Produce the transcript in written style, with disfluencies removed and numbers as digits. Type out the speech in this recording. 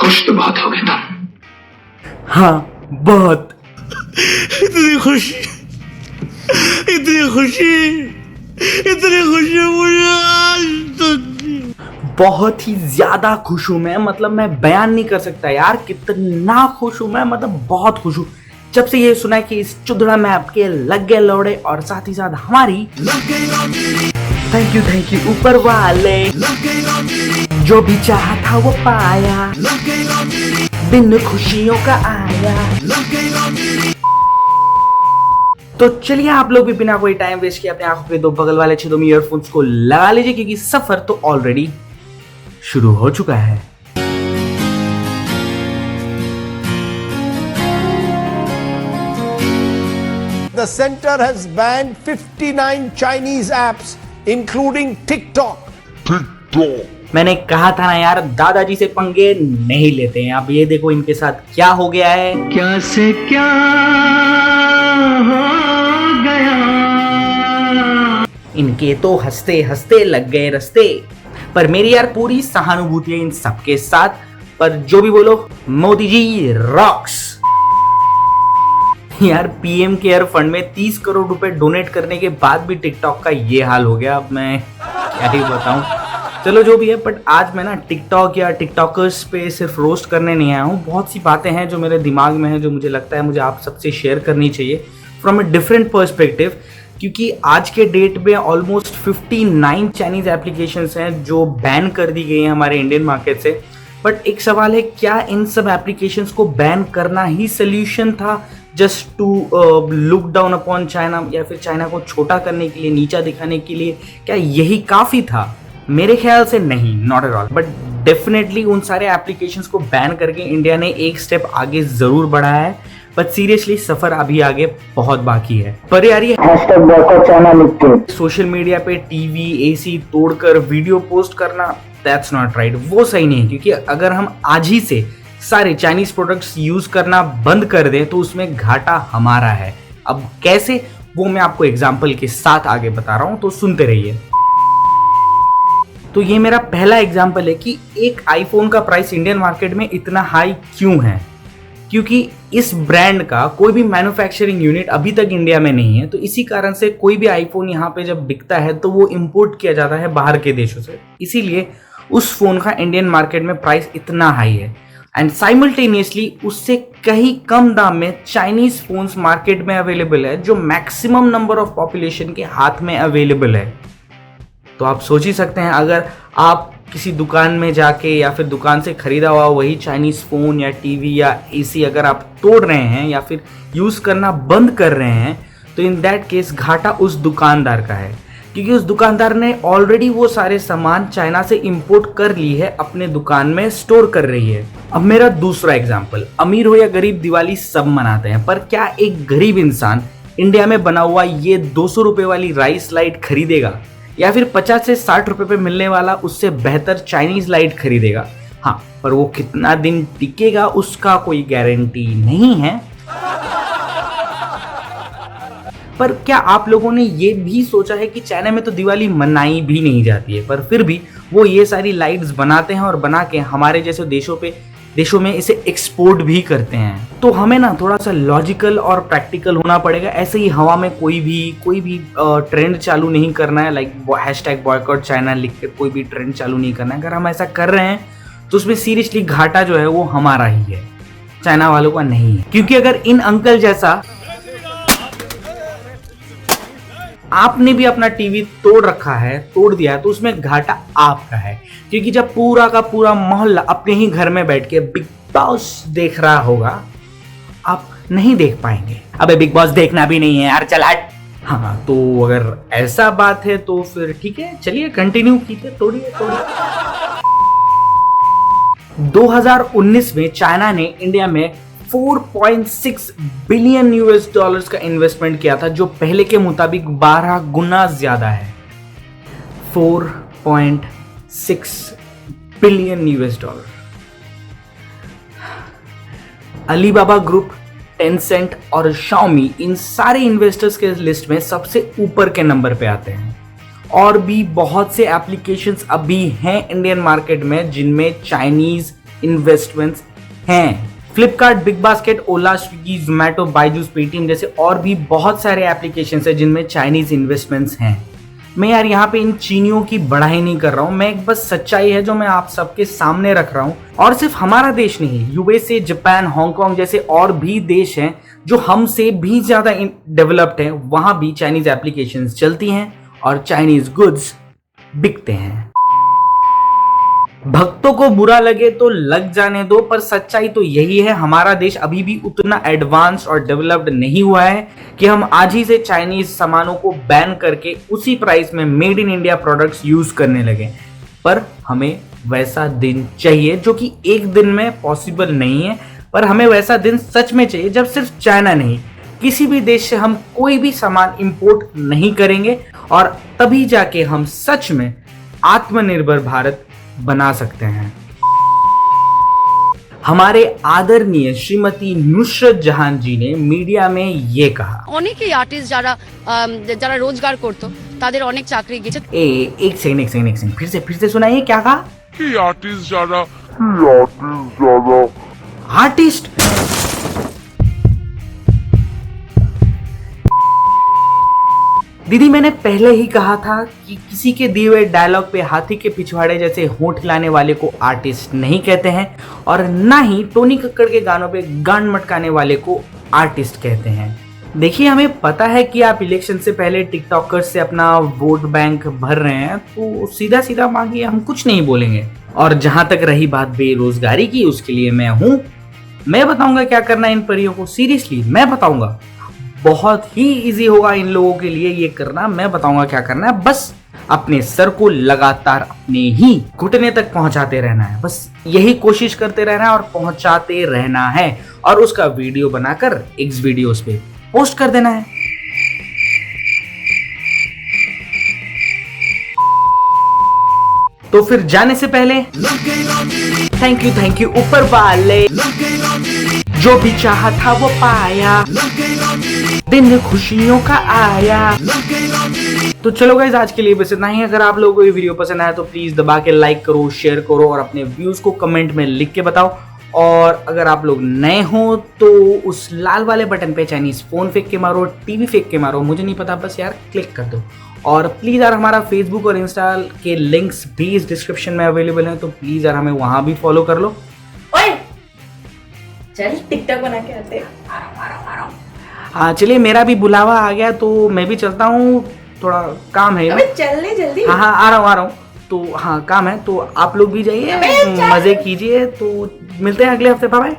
खुश तो बहुत हो गए तुम। हाँ बहुत। इतनी खुशी, इतनी खुशी, इतनी खुशी मुझे आज तक नहीं। बहुत ही ज्यादा खुश हूं मैं, मतलब मैं बयान नहीं कर सकता यार कितना खुश हूं मैं, मतलब बहुत खुश हूं जब से ये सुना कि इस चुदड़ा में आपके लग गए लौड़े और साथ ही साथ हमारी थैंक यू ऊपर वाले, जो भी चाहा था वो पाया, दिन खुशियों का आया। तो चलिए आप लोग भी बिना कोई टाइम वेस्ट किए अपने आंखों के दो बगल वाले छेदों में ईयरफोन्स को लगा लीजिए, क्योंकि सफर तो ऑलरेडी शुरू हो चुका है। The center has banned 59 Chinese apps, including TikTok. मैंने कहा था ना यार, दादाजी से पंगे नहीं लेते हैं। अब ये देखो इनके साथ क्या हो गया है। क्या से क्या हो गया। इनके तो हंसते हंसते लग गए रस्ते, पर मेरी यार पूरी सहानुभूति है इन सबके साथ। पर जो भी बोलो, मोदी जी रॉक्स। यार पीएम केयर फंड में 30 करोड़ रुपए डोनेट करने के बाद भी टिकटॉक का ये हाल हो गया। अब मैं क्या ही बताऊं, चलो जो भी है। बट आज मैं ना टिकटॉक या टिकटॉकर्स पे सिर्फ रोस्ट करने नहीं आया हूँ। बहुत सी बातें हैं जो मेरे दिमाग में है, जो मुझे लगता है मुझे आप सबसे शेयर करनी चाहिए फ्रॉम अ डिफरेंट पर्सपेक्टिव। क्योंकि आज के डेट में ऑलमोस्ट 59 चाइनीज एप्लीकेशंस हैं जो बैन कर दी गई हैं हमारे इंडियन मार्केट से। बट एक सवाल है, क्या इन सब एप्लीकेशंस को बैन करना ही सोल्यूशन था, just to look down upon China, या फिर चाइना को छोटा करने के लिए, नीचा दिखाने के लिए, क्या यही काफ़ी था? मेरे ख्याल से नहीं, not at all. But definitely उन सारे एप्लीकेशंस को बैन करके इंडिया ने एक स्टेप आगे ज़रूर बढ़ा है। बट सीरियसली सफ़र अभी आगे बहुत बाकी है। पर यार ये सोशल मीडिया पे टीवी एसी तोड़कर वीडियो पोस्ट करना, दैट्स नॉट राइट। वो सही नहीं है, क्योंकि अगर हम आज ही से सारे चाइनीज प्रोडक्ट्स यूज करना बंद कर दें तो उसमें घाटा हमारा है। अब कैसे, वो मैं आपको एग्जांपल के साथ आगे बता रहा हूं, तो सुनते रहिए। तो ये मेरा पहला एग्जांपल है कि एक आईफोन का प्राइस इंडियन मार्केट में इतना हाई क्यों है। क्योंकि इस ब्रांड का कोई भी मैन्युफैक्चरिंग यूनिट अभी तक इंडिया में नहीं है। तो इसी कारण से कोई भी आईफोन यहाँ पे जब बिकता है तो वो इंपोर्ट किया जाता है बाहर के देशों से। इसीलिए उस फोन का इंडियन मार्केट में प्राइस इतना हाई है। एंड साइमल्टेनियसली उससे कहीं कम दाम में चाइनीज फोन्स मार्केट में अवेलेबल है, जो मैक्सिमम नंबर ऑफ पॉपुलेशन के हाथ में अवेलेबल है। तो आप सोच ही सकते हैं, अगर आप किसी दुकान में जाके या फिर दुकान से खरीदा हुआ वही चाइनीज फोन या टीवी या एसी अगर आप तोड़ रहे हैं या फिर यूज करना बंद कर रहे हैं, तो इन दैट केस घाटा उस दुकानदार का है, क्योंकि उस दुकानदार ने ऑलरेडी वो सारे सामान चाइना से इंपोर्ट कर ली है, अपने दुकान में स्टोर कर रही है। अब मेरा दूसरा एग्जांपल, अमीर हो या गरीब दिवाली सब मनाते हैं, पर क्या एक गरीब इंसान इंडिया में बना हुआ ये 200 रुपए वाली राइस लाइट खरीदेगा, या फिर 50 से 60 रुपए पे मिलने वाला उससे बेहतर चाइनीज लाइट खरीदेगा? हाँ, पर वो कितना दिन टिकेगा उसका कोई गारंटी नहीं है। पर क्या आप लोगों ने ये भी सोचा है कि चाइना में तो दिवाली मनाई भी नहीं जाती है, पर फिर भी वो ये सारी लाइट्स बनाते हैं और बना के हमारे जैसे देशों में इसे एक्सपोर्ट भी करते हैं। तो हमें ना थोड़ा सा लॉजिकल और प्रैक्टिकल होना पड़ेगा। ऐसे ही हवा में कोई भी ट्रेंड चालू नहीं करना है, लाइक हैशटैग बॉयकॉट चाइना लिख के कोई भी ट्रेंड चालू नहीं करना है। अगर हम ऐसा कर रहे हैं तो उसमें सीरियसली घाटा जो है वो हमारा ही है, चाइना वालों का नहीं है। क्योंकि अगर इन अंकल जैसा आपने भी अपना टीवी तोड़ रखा है, तोड़ दिया है, तो उसमें घाटा आपका है। क्योंकि जब पूरा का पूरा मोहल्ला अपने ही घर में बैठ के बिग बॉस देख रहा होगा, आप नहीं देख पाएंगे। अबे बिग बॉस देखना भी नहीं है यार, चल हट। हाँ, तो अगर ऐसा बात है तो फिर ठीक है, चलिए कंटिन्यू कीजिए, तोड़िए। 2019 में चाइना ने इंडिया में 4.6 बिलियन यूएस डॉलर्स का इन्वेस्टमेंट किया था, जो पहले के मुताबिक 12 गुना ज्यादा है। 4.6 billion US dollar. Alibaba group, Tencent और शाओमी इन सारे इन्वेस्टर्स के लिस्ट में सबसे ऊपर के नंबर पे आते हैं। और भी बहुत से एप्लीकेशंस अभी हैं इंडियन मार्केट में जिनमें चाइनीज इन्वेस्टमेंट्स हैं। फ्लिपकार्ट, बिग बास्केट, ओला, स्विगी, जोमैटो, बाइजूस, पेटीएम जैसे और भी बहुत सारे एप्लीकेशंस हैं जिनमें चाइनीज इन्वेस्टमेंट्स हैं। मैं यार यहाँ पे इन चीनियों की बढ़ाई नहीं कर रहा हूँ, मैं एक बस सच्चाई है जो मैं आप सबके सामने रख रहा हूँ। और सिर्फ हमारा देश नहीं, यूएसए, जापान, हांगकांग जैसे और भी देश हैं जो हमसे भी ज्यादा डेवलप्ड हैं, वहां भी चाइनीज एप्लीकेशंस चलती हैं और चाइनीज गुड्स बिकते हैं। भक्तों को बुरा लगे तो लग जाने दो, पर सच्चाई तो यही है, हमारा देश अभी भी उतना एडवांस और डेवलप्ड नहीं हुआ है कि हम आज ही से चाइनीज सामानों को बैन करके उसी प्राइस में made in India products use करने लगे। पर हमें वैसा दिन चाहिए, जो कि एक दिन में पॉसिबल नहीं है, पर हमें वैसा दिन सच में चाहिए जब सिर्फ चाइना नहीं, किसी भी देश से हम कोई भी सामान इंपोर्ट नहीं करेंगे और तभी जाके हम सच में आत्मनिर्भर भारत बना सकते हैं। हमारे आदरणीय श्रीमती नुसरत जहां जी ने मीडिया में ये कहा, অনেকেই আর্টিস্ট যারা রোজগার করতো তাদের অনেক চাকরি গেছে। एक सेकंड फिर से सुनाइए, क्या कहा? कि आर्टिस्ट आर्टिस्ट दीदी, मैंने पहले ही कहा था कि किसी के दिए हुए डायलॉग पे हाथी के पिछवाड़े जैसे होंठ हिलाने वाले को आर्टिस्ट नहीं कहते हैं और ना ही टोनी कक्कड़ के गानों पे गांड मटकाने वाले को आर्टिस्ट कहते हैं। देखिए, हमें पता है कि आप इलेक्शन से पहले टिकटॉकर्स से अपना वोट बैंक भर रहे हैं, तो सीधा सीधा मांगिए, हम कुछ नहीं बोलेंगे। और जहां तक रही बात बेरोजगारी की, उसके लिए मैं हूं, मैं बताऊंगा क्या करना है इन परियों को। सीरियसली मैं बताऊंगा, बहुत ही इजी होगा इन लोगों के लिए ये करना। मैं बताऊंगा क्या करना है, बस अपने सर को लगातार अपने ही घुटने तक पहुंचाते रहना है, बस यही कोशिश करते रहना है और पहुंचाते रहना है और उसका वीडियो बनाकर एक्स वीडियोस पे पोस्ट कर देना है। तो फिर जाने से पहले थैंक यू ऊपर वाले, जो भी चाहा था वो पाया, दिन खुशियों का आया। तो चलो गाइस, आज के लिए बस इतना ही। अगर आप लोगों को ये वीडियो पसंद आया तो प्लीज दबा के लाइक करो, शेयर करो और अपने व्यूज को कमेंट में लिख के बताओ। और अगर आप लोग नए हो तो उस लाल वाले बटन पे चाइनीज फोन फेंक के मारो, टीवी फेंक के मारो, मुझे नहीं पता, बस यार क्लिक कर दो। और प्लीज यार हमारा फेसबुक और इंस्टा के लिंक्स भी इस डिस्क्रिप्शन में अवेलेबल हैं, तो प्लीज यार हमें वहां भी फॉलो कर लो। ओए चल टिकटॉक बना के आते हैं। हाँ चलिए, मेरा भी बुलावा आ गया तो मैं भी चलता हूँ, थोड़ा काम है। अबे चल ले जल्दी। हाँ आ रहा हूँ। तो हाँ काम है, तो आप लोग भी जाइए, मजे कीजिए। तो मिलते हैं अगले हफ्ते, बाय बाय।